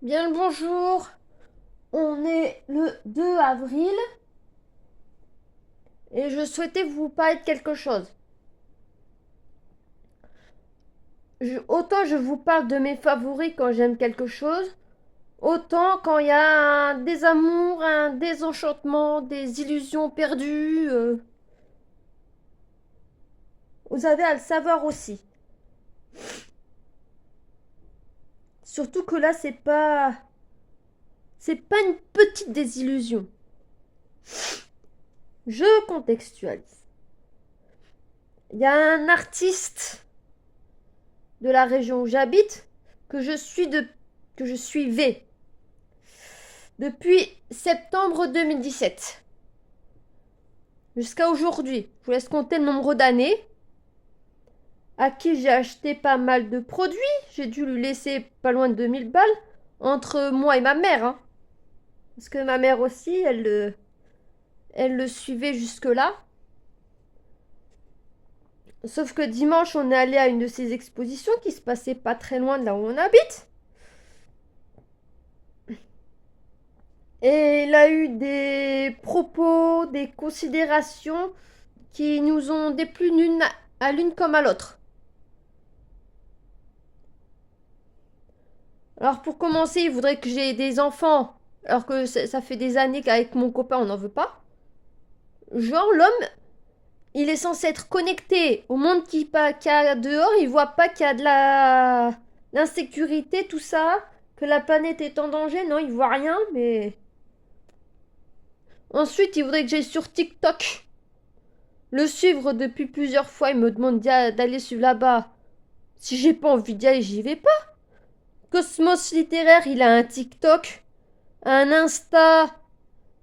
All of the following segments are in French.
Bien le bonjour, on est le 2 avril et je souhaitais vous parler de quelque chose. Autant je vous parle de mes favoris quand j'aime quelque chose, autant quand il y a un désamour, un désenchantement, des illusions perdues, vous avez à le savoir aussi. Surtout que là c'est pas une petite désillusion. Je contextualise. Il y a un artiste de la région où j'habite que je suivais depuis septembre 2017 jusqu'à aujourd'hui. Je vous laisse compter le nombre d'années à qui j'ai acheté pas mal de produits. J'ai dû lui laisser pas loin de 2000 balles entre moi et ma mère, hein. Parce que ma mère aussi, elle le suivait jusque-là. Sauf que dimanche, on est allé à une de ces expositions qui se passait pas très loin de là où on habite. Et il a eu des propos, des considérations qui nous ont déplu l'une à l'une comme à l'autre. Alors pour commencer, il voudrait que j'ai des enfants, alors que ça fait des années qu'avec mon copain, on n'en veut pas. Genre, l'homme, il est censé être connecté au monde qu'il y a dehors, il voit pas qu'il y a de l'insécurité, tout ça, que la planète est en danger, non, il voit rien, mais... Ensuite, il voudrait que j'aille sur TikTok. Le suivre depuis plusieurs fois, il me demande d'aller suivre là-bas. Si j'ai pas envie d'y aller, j'y vais pas. Cosmos littéraire, il a un TikTok, un Insta,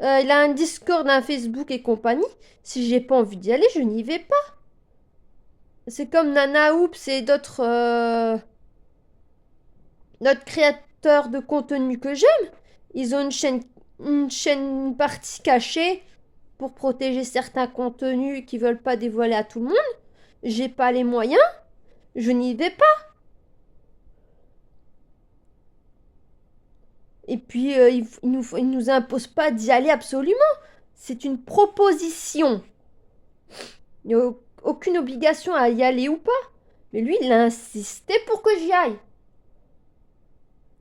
il a un Discord, un Facebook et compagnie. Si j'ai pas envie d'y aller, je n'y vais pas. C'est comme Nana Oops et d'autres créateurs de contenu que j'aime. Ils ont une partie cachée pour protéger certains contenus qu'ils veulent pas dévoiler à tout le monde. J'ai pas les moyens, je n'y vais pas. Et puis, il nous impose pas d'y aller absolument. C'est une proposition. Il n'y a aucune obligation à y aller ou pas. Mais lui, il a insisté pour que j'y aille.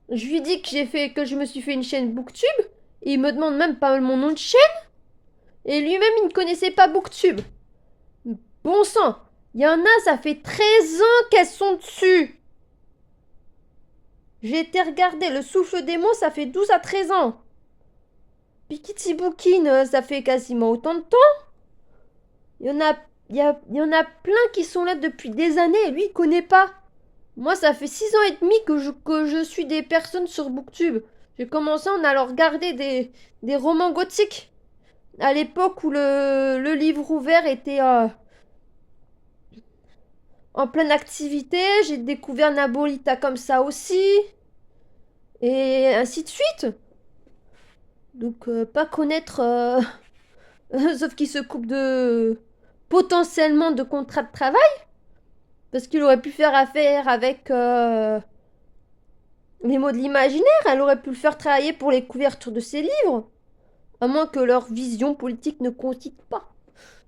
Je lui dis que je me suis fait une chaîne Booktube. Et il me demande même pas mon nom de chaîne. Et lui-même, il ne connaissait pas Booktube. Bon sang, il y en a, ça fait 13 ans qu'elles sont dessus. J'ai été regarder le souffle des mots, ça fait 12 à 13 ans. Pikiti Bookin, ça fait quasiment autant de temps. Il y en a, il y en a plein qui sont là depuis des années et lui, il connaît pas. Moi, ça fait 6 ans et demi que je suis des personnes sur Booktube. J'ai commencé en allant regarder des romans gothiques. À l'époque où le livre ouvert était en pleine activité. J'ai découvert Nabolita comme ça aussi. Et ainsi de suite. Donc, pas connaître... sauf qu'il se coupe de... potentiellement de contrat de travail. Parce qu'il aurait pu faire affaire avec les mots de l'imaginaire. Elle aurait pu le faire travailler pour les couvertures de ses livres. À moins que leur vision politique ne coïncide pas.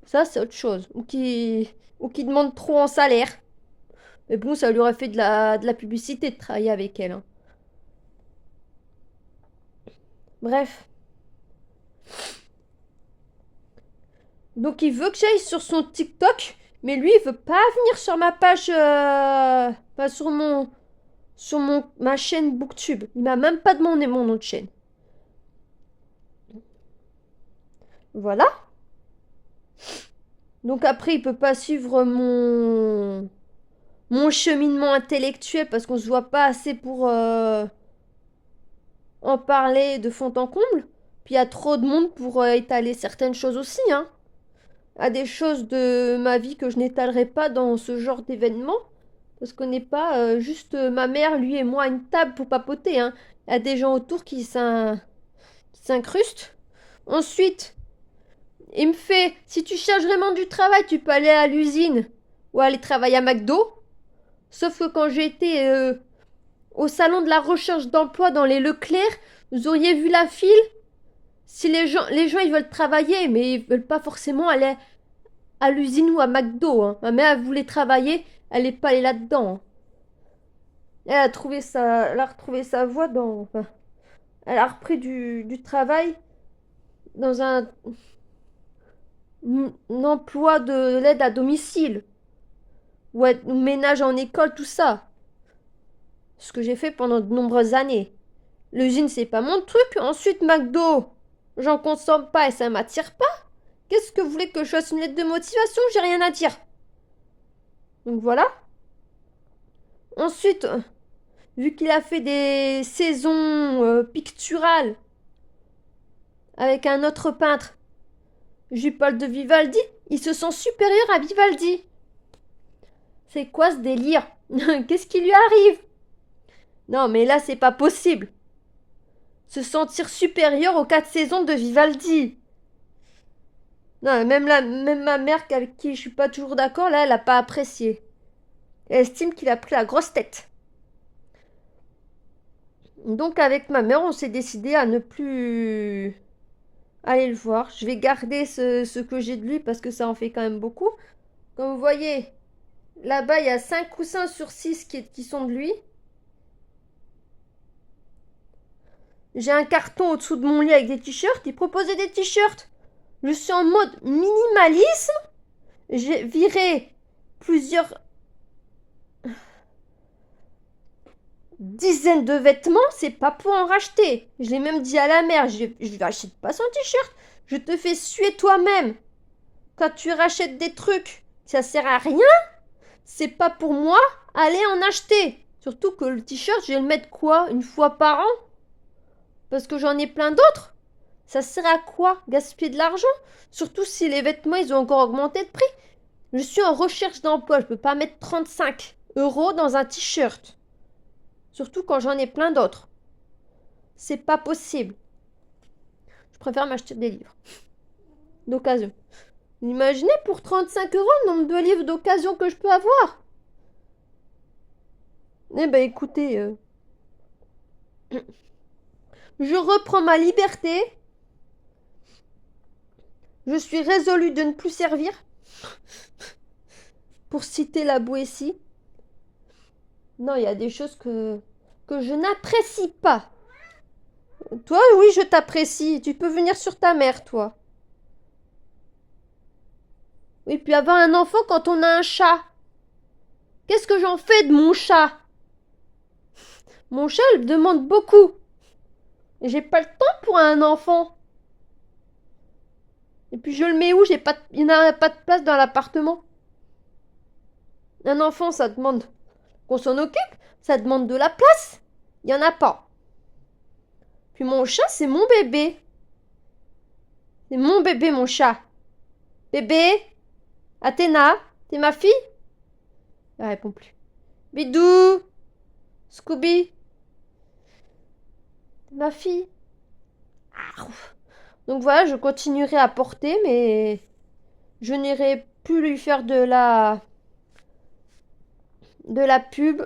Ça, c'est autre chose. Ou qui demande trop en salaire. Mais bon, ça lui aurait fait de la publicité de travailler avec elle, hein. Bref. Donc il veut que j'aille sur son TikTok, mais lui, il veut pas venir sur ma page... enfin, ma chaîne Booktube. Il m'a même pas demandé mon nom de chaîne. Voilà. Donc après, il peut pas suivre mon cheminement intellectuel parce qu'on se voit pas assez pour en parler de fond en comble. Puis il y a trop de monde pour étaler certaines choses aussi, hein. À des choses de ma vie que je n'étalerai pas dans ce genre d'événement. Parce qu'on n'est pas juste ma mère, lui et moi à une table pour papoter, hein. Il y a des gens autour qui s'incrustent. Ensuite, il me fait, si tu cherches vraiment du travail, tu peux aller à l'usine ou aller travailler à McDo. Sauf que quand j'ai été au salon de la recherche d'emploi dans les Leclerc, vous auriez vu la file? Si les gens ils veulent travailler, mais ils veulent pas forcément aller à l'usine ou à McDo. Hein. Ma mère elle voulait travailler, elle est pas allée là-dedans. Hein. Elle a retrouvé sa voie dans. Enfin, elle a repris du travail dans un emploi de l'aide à domicile. Ou ménage en école, tout ça. Ce que j'ai fait pendant de nombreuses années. L'usine, c'est pas mon truc. Ensuite, McDo, j'en consomme pas et ça m'attire pas. Qu'est-ce que vous voulez que je fasse une lettre de motivation? J'ai rien à dire. Donc voilà. Ensuite, vu qu'il a fait des saisons picturales avec un autre peintre, Jules-Paul de Vivaldi, il se sent supérieur à Vivaldi. C'est quoi ce délire? Qu'est-ce qui lui arrive? Non, mais là, c'est pas possible. Se sentir supérieur aux 4 saisons de Vivaldi. Non, même ma mère avec qui je suis pas toujours d'accord, là, elle a pas apprécié. Elle estime qu'il a pris la grosse tête. Donc avec ma mère, on s'est décidé à ne plus aller le voir. Je vais garder ce que j'ai de lui parce que ça en fait quand même beaucoup. Comme vous voyez, là-bas, il y a 5 coussins sur 6 qui sont de lui. J'ai un carton au-dessous de mon lit avec des t-shirts. Il proposait des t-shirts. Je suis en mode minimalisme. J'ai viré plusieurs dizaines de vêtements. C'est pas pour en racheter. Je l'ai même dit à la mère. Je rachète pas son t-shirt. Je te fais suer toi-même. Quand tu rachètes des trucs, ça sert à rien. C'est pas pour moi. Allez en acheter. Surtout que le t-shirt, je vais le mettre quoi? Une fois par an? Parce que j'en ai plein d'autres. Ça sert à quoi? Gaspiller de l'argent? Surtout si les vêtements, ils ont encore augmenté de prix. Je suis en recherche d'emploi. Je peux pas mettre 35 € dans un t-shirt. Surtout quand j'en ai plein d'autres. C'est pas possible. Je préfère m'acheter des livres. D'occasion. Imaginez pour 35 € le nombre de livres d'occasion que je peux avoir. Eh ben écoutez, je reprends ma liberté. Je suis résolue de ne plus servir. Pour citer la Boétie. Non, il y a des choses que je n'apprécie pas. Toi, oui, je t'apprécie. Tu peux venir sur ta mère, toi. Oui, puis avoir un enfant quand on a un chat. Qu'est-ce que j'en fais de mon chat? Mon chat, il demande beaucoup. Et j'ai pas le temps pour un enfant. Et puis je le mets où? Il n'y a pas de place dans l'appartement. Un enfant, ça demande qu'on s'en occupe. Ça demande de la place. Il n'y en a pas. Puis mon chat, c'est mon bébé. C'est mon bébé, mon chat. Bébé? Athéna? T'es ma fille? Elle répond plus. Bidou? Scooby? T'es ma fille? Ah. Donc voilà, je continuerai à porter, mais je n'irai plus lui faire de la pub.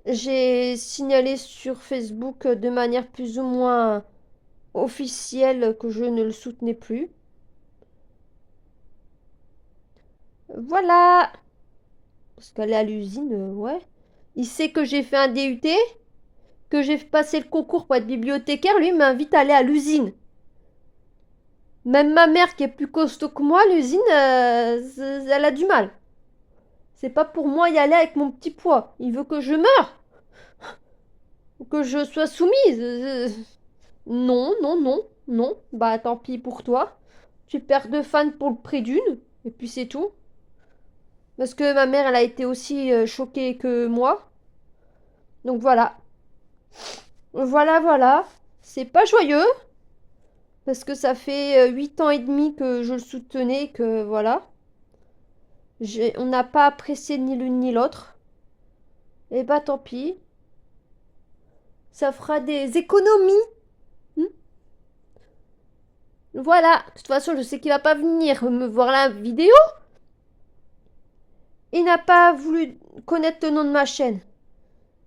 J'ai signalé sur Facebook de manière plus ou moins officielle que je ne le soutenais plus. Voilà. Parce qu'aller à l'usine, ouais. Il sait que j'ai fait un DUT, que j'ai passé le concours pour être bibliothécaire. Lui m'invite à aller à l'usine. Même ma mère, qui est plus costaud que moi, l'usine, elle a du mal. C'est pas pour moi y aller avec mon petit poids. Il veut que je meure. Que je sois soumise. Non, non, non, non. Bah tant pis pour toi. Tu perds 2 fans pour le prix d'une. Et puis c'est tout. Parce que ma mère, elle a été aussi choquée que moi. Donc voilà. Voilà, voilà. C'est pas joyeux. Parce que ça fait 8 ans et demi que je le soutenais. Que voilà. On n'a pas apprécié ni l'une ni l'autre. Et bah tant pis. Ça fera des économies. Voilà. De toute façon, je sais qu'il va pas venir me voir la vidéo. Il n'a pas voulu connaître le nom de ma chaîne.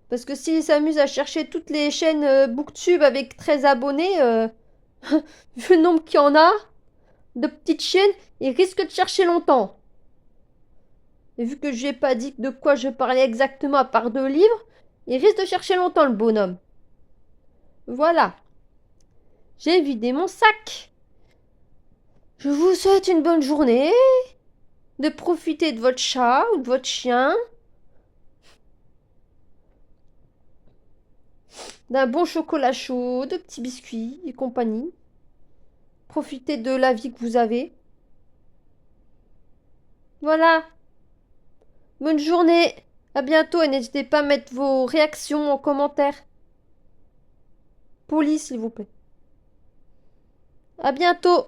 Parce que s'il s'amuse à chercher toutes les chaînes Booktube avec 13 abonnés, vu le nombre qu'il y en a, de petites chaînes, il risque de chercher longtemps. Et vu que je lui ai pas dit de quoi je parlais exactement à part 2 livres, il risque de chercher longtemps le bonhomme. Voilà. J'ai vidé mon sac. Je vous souhaite une bonne journée, de profiter de votre chat ou de votre chien, d'un bon chocolat chaud, de petits biscuits et compagnie. Profitez de la vie que vous avez. Voilà. Bonne journée. À bientôt et n'hésitez pas à mettre vos réactions en commentaire. Police, s'il vous plaît. À bientôt.